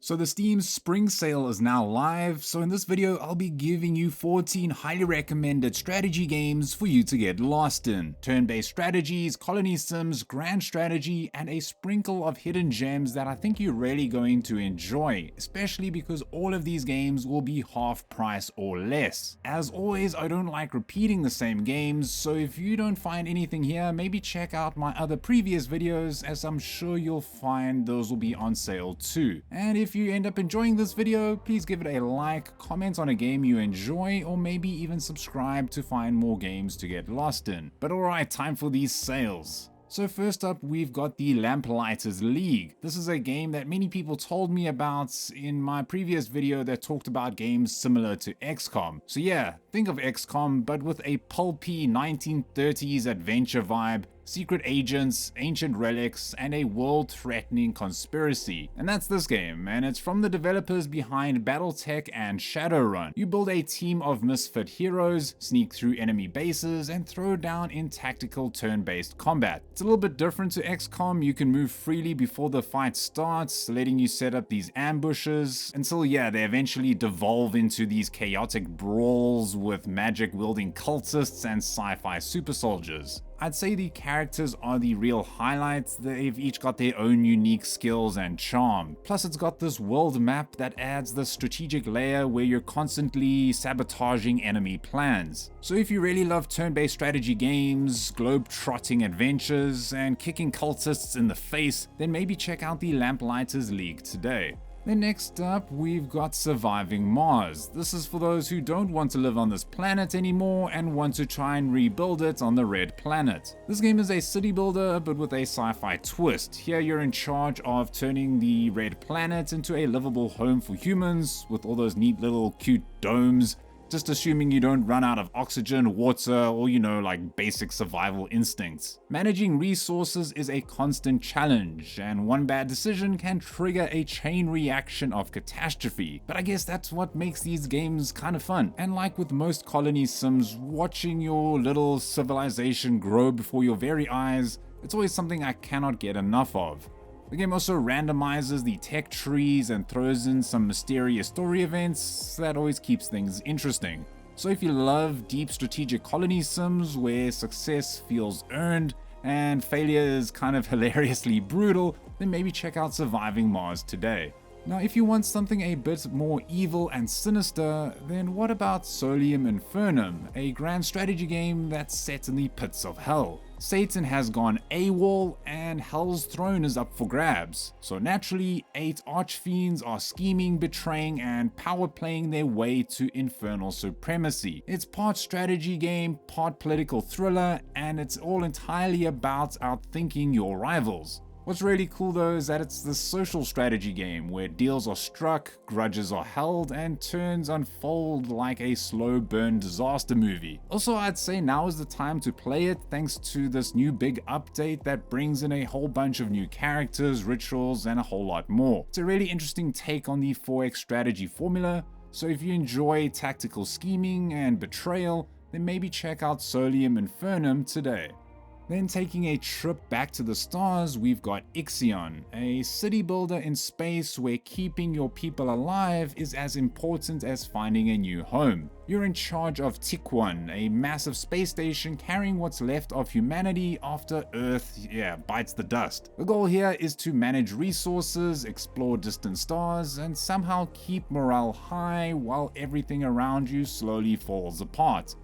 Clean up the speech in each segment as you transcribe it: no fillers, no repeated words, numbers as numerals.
So the Steam Spring Sale is now live, so in this video I'll be giving you 14 highly recommended strategy games for you to get lost in. Turn-based strategies, colony sims, grand strategy, and a sprinkle of hidden gems that I think you're really going to enjoy, especially because all of these games will be half price or less. As always, I don't like repeating the same games, so if you don't find anything here, maybe check out my other previous videos, as I'm sure you'll find those will be on sale too. And if you end up enjoying this video, please give it a like, comment on a game you enjoy, or maybe even subscribe to find more games to get lost in. But alright, time for these sales. So first up, we've got the Lamplighters League. This is a game that many people told me about in my previous video that talked about games similar to XCOM. So yeah, think of XCOM, but with a pulpy 1930s adventure vibe, secret agents, ancient relics, and a world-threatening conspiracy. And that's this game, and it's from the developers behind BattleTech and Shadowrun. You build a team of misfit heroes, sneak through enemy bases, and throw down in tactical turn-based combat. It's a little bit different to XCOM. You can move freely before the fight starts, letting you set up these ambushes, until yeah, they eventually devolve into these chaotic brawls with magic-wielding cultists and sci-fi super soldiers. I'd say the characters are the real highlights. They've each got their own unique skills and charm. Plus it's got this world map that adds the strategic layer where you're constantly sabotaging enemy plans. So if you really love turn-based strategy games, globe-trotting adventures, and kicking cultists in the face, then maybe check out the Lamplighters League today. Then next up, we've got Surviving Mars. This is for those who don't want to live on this planet anymore and want to try and rebuild it on the red planet. This game is a city builder, but with a sci-fi twist. Here you're in charge of turning the red planet into a livable home for humans, with all those neat little cute domes. Just assuming you don't run out of oxygen, water, or like basic survival instincts. Managing resources is a constant challenge, and one bad decision can trigger a chain reaction of catastrophe. But I guess that's what makes these games kind of fun. And like with most colony sims, watching your little civilization grow before your very eyes, it's always something I cannot get enough of. The game also randomizes the tech trees and throws in some mysterious story events that always keeps things interesting. So if you love deep strategic colony sims where success feels earned and failure is kind of hilariously brutal, then maybe check out Surviving Mars today. Now if you want something a bit more evil and sinister, then what about Solium Infernum, a grand strategy game that's set in the pits of hell. Satan has gone AWOL and Hell's throne is up for grabs. So naturally, 8 archfiends are scheming, betraying, and power playing their way to infernal supremacy. It's part strategy game, part political thriller, and it's all entirely about outthinking your rivals. What's really cool though is that it's this social strategy game where deals are struck, grudges are held, and turns unfold like a slow burn disaster movie. Also, I'd say now is the time to play it thanks to this new big update that brings in a whole bunch of new characters, rituals, and a whole lot more. It's a really interesting take on the 4X strategy formula, so if you enjoy tactical scheming and betrayal, then maybe check out Solium Infernum today. Then taking a trip back to the stars, we've got IXION, a city builder in space where keeping your people alive is as important as finding a new home. You're in charge of Tikwan, a massive space station carrying what's left of humanity after Earth, bites the dust. The goal here is to manage resources, explore distant stars, and somehow keep morale high while everything around you slowly falls apart.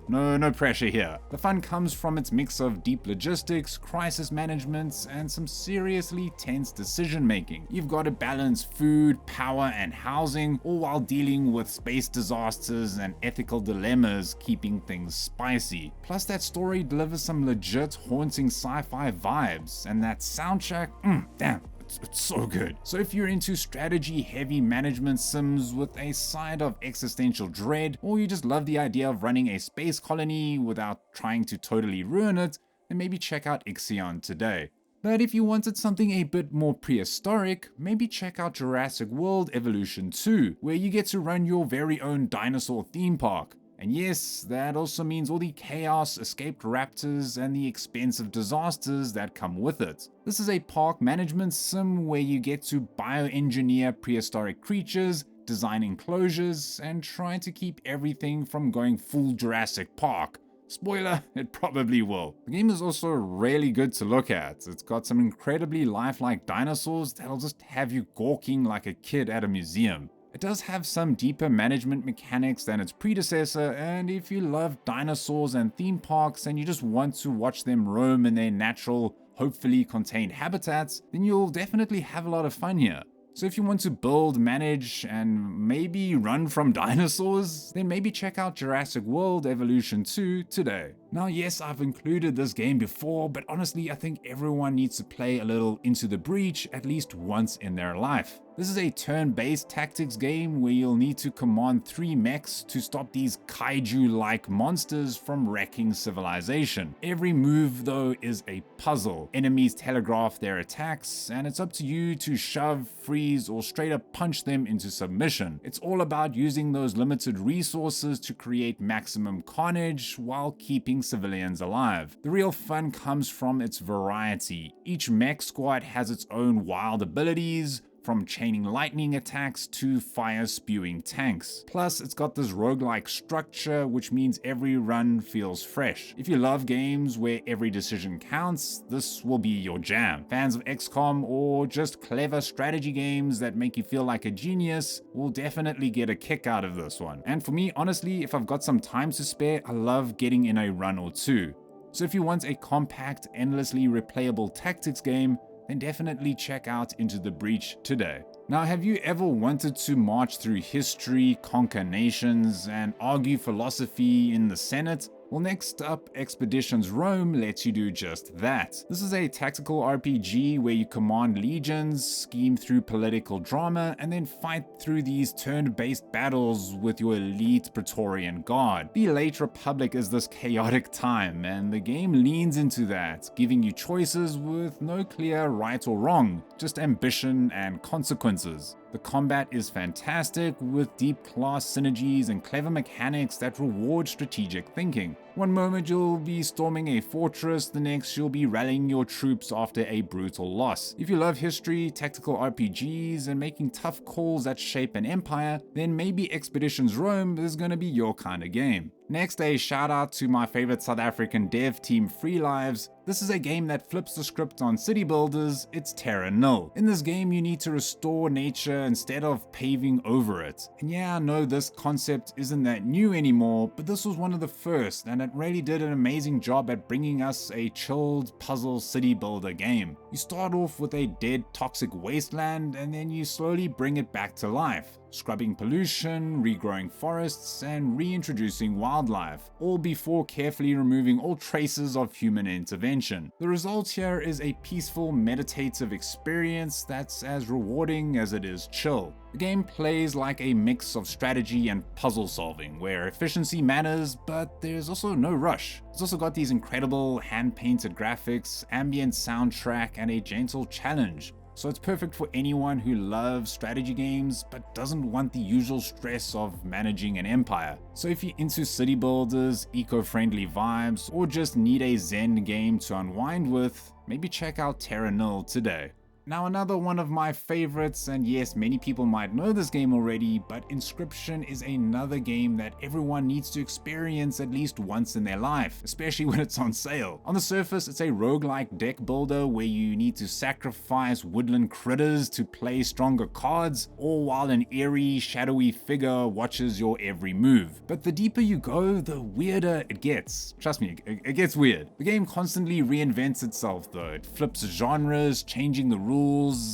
No pressure here. The fun comes from its mix of deep logistics, crisis management, and some seriously tense decision making. You've got to balance food, power, and housing, all while dealing with space disasters and ethical dilemmas, keeping things spicy. Plus that story delivers some legit haunting sci-fi vibes, and that soundtrack, damn, it's so good. So if you're into strategy heavy management sims with a side of existential dread, or you just love the idea of running a space colony without trying to totally ruin it, then maybe check out IXION today. But if you wanted something a bit more prehistoric, maybe check out Jurassic World Evolution 2, where you get to run your very own dinosaur theme park. And yes, that also means all the chaos, escaped raptors, and the expensive disasters that come with it. This is a park management sim where you get to bioengineer prehistoric creatures, design enclosures, and try to keep everything from going full Jurassic Park. Spoiler, it probably will. The game is also really good to look at. It's got some incredibly lifelike dinosaurs that'll just have you gawking like a kid at a museum. It does have some deeper management mechanics than its predecessor, and if you love dinosaurs and theme parks and you just want to watch them roam in their natural, hopefully contained habitats, then you'll definitely have a lot of fun here. So if you want to build, manage, and maybe run from dinosaurs, then maybe check out Jurassic World Evolution 2 today. Now yes, I've included this game before, but honestly I think everyone needs to play a little Into the Breach at least once in their life. This is a turn-based tactics game where you'll need to command 3 mechs to stop these kaiju-like monsters from wrecking civilization. Every move though is a puzzle. Enemies telegraph their attacks, and it's up to you to shove, freeze, or straight up punch them into submission. It's all about using those limited resources to create maximum carnage while keeping civilians alive. The real fun comes from its variety. Each mech squad has its own wild abilities, from chaining lightning attacks to fire-spewing tanks. Plus, it's got this roguelike structure, which means every run feels fresh. If you love games where every decision counts, this will be your jam. Fans of XCOM or just clever strategy games that make you feel like a genius will definitely get a kick out of this one. And for me, honestly, if I've got some time to spare, I love getting in a run or two. So if you want a compact, endlessly replayable tactics game, then definitely check out Into the Breach today. Now, have you ever wanted to march through history, conquer nations, and argue philosophy in the Senate? Well, next up, Expeditions Rome lets you do just that. This is a tactical RPG where you command legions, scheme through political drama, and then fight through these turn-based battles with your elite Praetorian Guard. The late Republic is this chaotic time, and the game leans into that, giving you choices with no clear right or wrong, just ambition and consequences. The combat is fantastic, with deep class synergies and clever mechanics that reward strategic thinking. One moment you'll be storming a fortress, the next you'll be rallying your troops after a brutal loss. If you love history, tactical RPGs, and making tough calls that shape an empire, then maybe Expeditions Rome is gonna be your kind of game. Next, a shout out to my favorite South African dev team, Free Lives. This is a game that flips the script on city builders. It's Terra Nil. In this game, you need to restore nature instead of paving over it. And yeah, I know this concept isn't that new anymore, but this was one of the first, and it really did an amazing job at bringing us a chilled puzzle city builder game. You start off with a dead toxic wasteland, and then you slowly bring it back to life, scrubbing pollution, regrowing forests, and reintroducing wildlife, all before carefully removing all traces of human intervention. The result here is a peaceful, meditative experience that's as rewarding as it is chill. The game plays like a mix of strategy and puzzle solving, where efficiency matters, but there's also no rush. It's also got these incredible hand-painted graphics, ambient soundtrack, and a gentle challenge. So it's perfect for anyone who loves strategy games but doesn't want the usual stress of managing an empire. So if you're into city builders, eco-friendly vibes, or just need a zen game to unwind with, maybe check out Terra Nil today. Now, another one of my favorites, and yes, many people might know this game already, but Inscryption is another game that everyone needs to experience at least once in their life, especially when it's on sale. On the surface, it's a roguelike deck builder where you need to sacrifice woodland critters to play stronger cards, all while an eerie, shadowy figure watches your every move. But the deeper you go, the weirder it gets. Trust me, it gets weird. The game constantly reinvents itself though. It flips genres, changing the rules,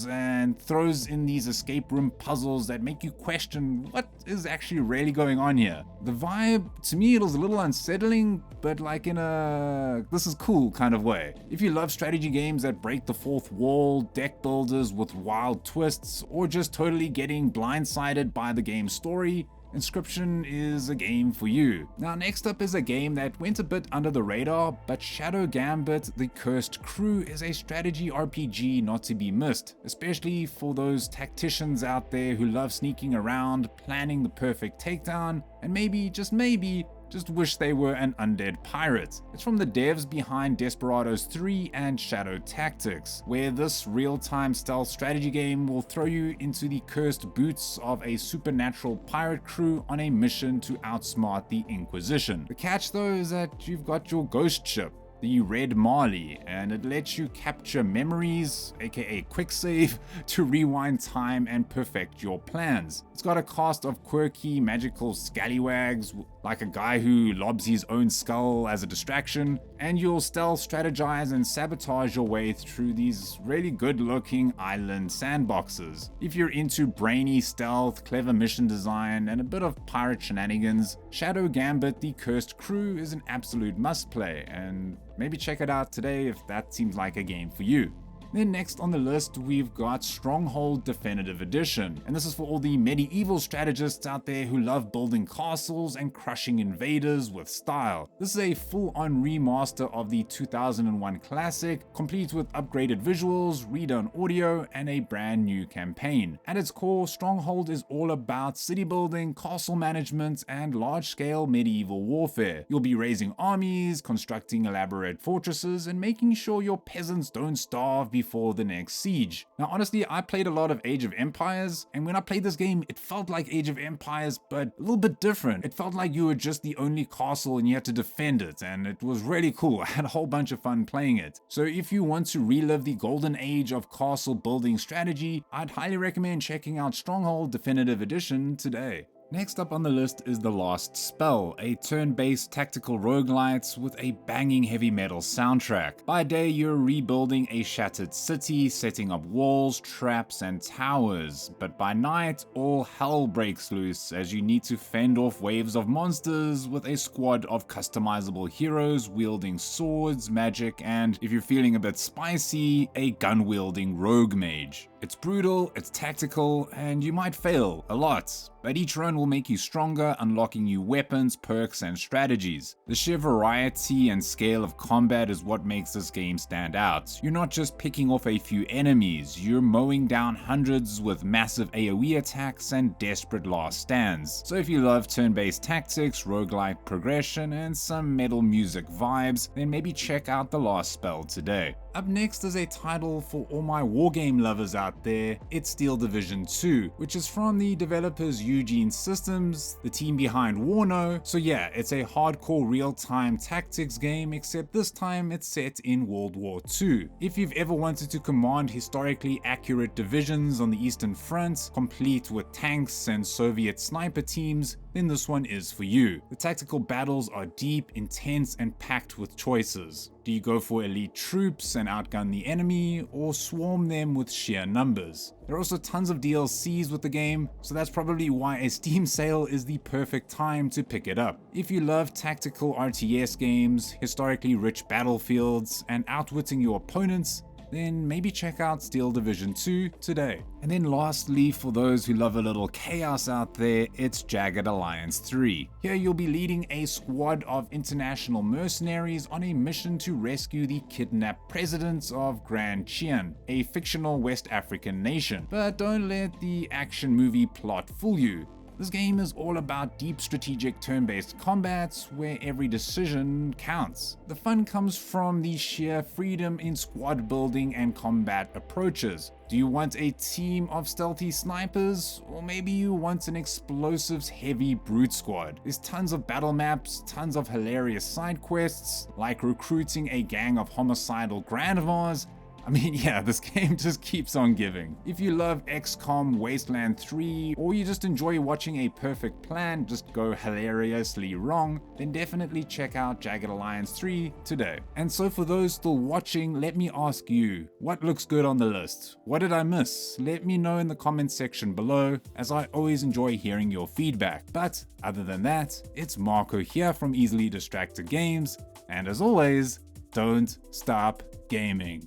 and throws in these escape room puzzles that make you question what is actually really going on here. The vibe, to me, it was a little unsettling, but like in a this is cool kind of way. If you love strategy games that break the fourth wall, deck builders with wild twists, or just totally getting blindsided by the game's story, Inscryption is a game for you. Now next up is a game that went a bit under the radar, but Shadow Gambit, The Cursed Crew is a strategy RPG not to be missed, especially for those tacticians out there who love sneaking around, planning the perfect takedown, and maybe, just maybe, just wish they were an undead pirate. It's from the devs behind Desperados 3 and Shadow Tactics, where this real-time stealth strategy game will throw you into the cursed boots of a supernatural pirate crew on a mission to outsmart the Inquisition. The catch though is that you've got your ghost ship, the Red Marley, and it lets you capture memories, aka quick save, to rewind time and perfect your plans. It's got a cast of quirky magical scallywags, like a guy who lobs his own skull as a distraction, and you'll stealth, strategize, and sabotage your way through these really good looking island sandboxes. If you're into brainy stealth, clever mission design, and a bit of pirate shenanigans, Shadow Gambit The Cursed Crew is an absolute must play, and maybe check it out today if that seems like a game for you. Then next on the list, we've got Stronghold Definitive Edition, and this is for all the medieval strategists out there who love building castles and crushing invaders with style. This is a full-on remaster of the 2001 classic, complete with upgraded visuals, redone audio, and a brand new campaign. At its core, Stronghold is all about city building, castle management, and large-scale medieval warfare. You'll be raising armies, constructing elaborate fortresses, and making sure your peasants don't starve before the next siege. Now honestly, I played a lot of Age of Empires, and when I played this game, it felt like Age of Empires, but a little bit different. It felt like you were just the only castle and you had to defend it, and it was really cool. I had a whole bunch of fun playing it. So if you want to relive the golden age of castle building strategy, I'd highly recommend checking out Stronghold Definitive Edition today. Next up on the list is The Last Spell, a turn-based tactical roguelite with a banging heavy metal soundtrack. By day, you're rebuilding a shattered city, setting up walls, traps, and towers. But by night, all hell breaks loose as you need to fend off waves of monsters with a squad of customizable heroes wielding swords, magic, and, if you're feeling a bit spicy, a gun-wielding rogue mage. It's brutal, it's tactical, and you might fail a lot, but each run will make you stronger, unlocking new weapons, perks, and strategies. The sheer variety and scale of combat is what makes this game stand out. You're not just picking off a few enemies, you're mowing down hundreds with massive AoE attacks and desperate last stands. So if you love turn-based tactics, roguelike progression, and some metal music vibes, then maybe check out The Last Spell today. Up next is a title for all my wargame lovers out there. It's Steel Division 2, which is from the developers Eugene Systems, the team behind Warno. So yeah, it's a hardcore real-time tactics game, except this time it's set in World War II. If you've ever wanted to command historically accurate divisions on the Eastern Front, complete with tanks and Soviet sniper teams, then this one is for you. The tactical battles are deep, intense, and packed with choices. Do you go for elite troops and outgun the enemy, or swarm them with sheer numbers? There are also tons of DLCs with the game, so that's probably why a Steam sale is the perfect time to pick it up. If you love tactical RTS games, historically rich battlefields, and outwitting your opponents, then maybe check out Steel Division 2 today. And then lastly, for those who love a little chaos out there, it's Jagged Alliance 3. Here you'll be leading a squad of international mercenaries on a mission to rescue the kidnapped president of Grand Chien, a fictional West African nation. But don't let the action movie plot fool you. This game is all about deep strategic turn-based combats where every decision counts. The fun comes from the sheer freedom in squad building and combat approaches. Do you want a team of stealthy snipers? Or maybe you want an explosives heavy brute squad? There's tons of battle maps, tons of hilarious side quests, like recruiting a gang of homicidal grandmas. I mean, yeah, this game just keeps on giving. If you love XCOM Wasteland 3, or you just enjoy watching a perfect plan just go hilariously wrong, then definitely check out Jagged Alliance 3 today. And so for those still watching, let me ask you, what looks good on the list? What did I miss? Let me know in the comments section below, as I always enjoy hearing your feedback. But other than that, it's Marco here from Easily Distracted Games, and as always, don't stop gaming.